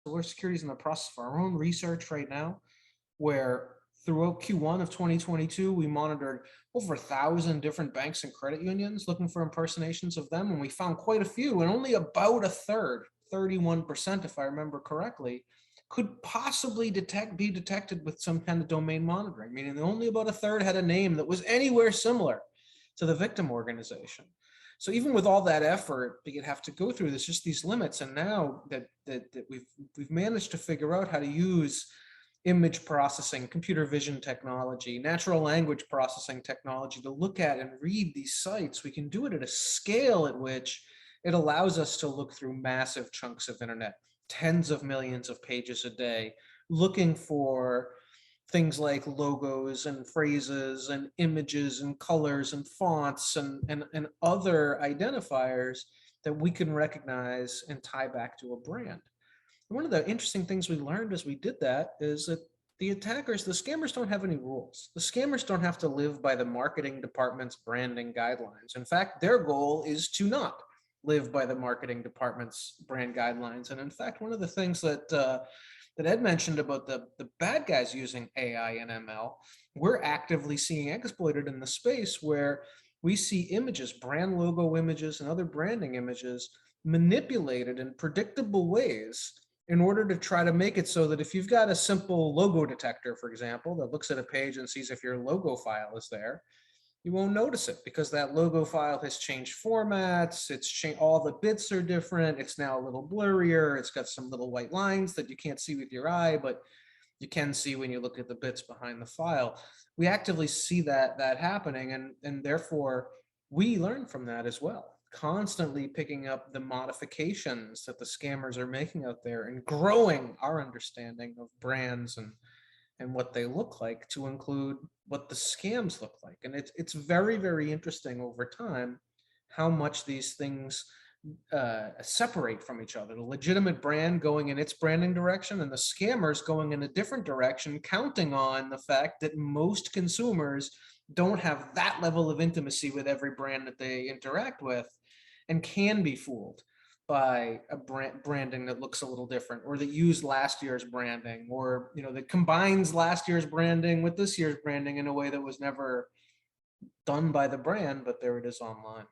we're securities in the process of our own research right now, where throughout Q1 of 2022, we monitored over 1,000 different banks and credit unions looking for impersonations of them. And we found quite a few, and only about a third, 31%, if I remember correctly, could possibly be detected with some kind of domain monitoring, meaning that only about a third had a name that was anywhere similar to the victim organization. So even with all that effort, you'd have to go through this, just these limits. And now that we've managed to figure out how to use image processing, computer vision technology, natural language processing technology to look at and read these sites, we can do it at a scale at which it allows us to look through massive chunks of internet, tens of millions of pages a day, looking for things like logos and phrases and images and colors and fonts and other identifiers that we can recognize and tie back to a brand. One of the interesting things we learned as we did that is that the scammers don't have any rules. The scammers don't have to live by the marketing department's branding guidelines. In fact, their goal is to not live by the marketing department's brand guidelines. And in fact, one of the things that Ed mentioned about the bad guys using AI and ML, we're actively seeing exploited in the space where we see images, brand logo images, and other branding images manipulated in predictable ways in order to try to make it so that if you've got a simple logo detector, for example, that looks at a page and sees if your logo file is there, you won't notice it because that logo file has changed formats. All the bits are different. It's now a little blurrier. It's got some little white lines that you can't see with your eye, but you can see when you look at the bits behind the file. We actively see that happening, and therefore we learn from that as well, constantly picking up the modifications that the scammers are making out there and growing our understanding of brands and what they look like to include what the scams look like. And it's very, very interesting over time how much these things separate from each other. The legitimate brand going in its branding direction and the scammers going in a different direction, counting on the fact that most consumers don't have that level of intimacy with every brand that they interact with and can be fooled by a branding that looks a little different, or that used last year's branding, or that combines last year's branding with this year's branding in a way that was never done by the brand, but there it is online.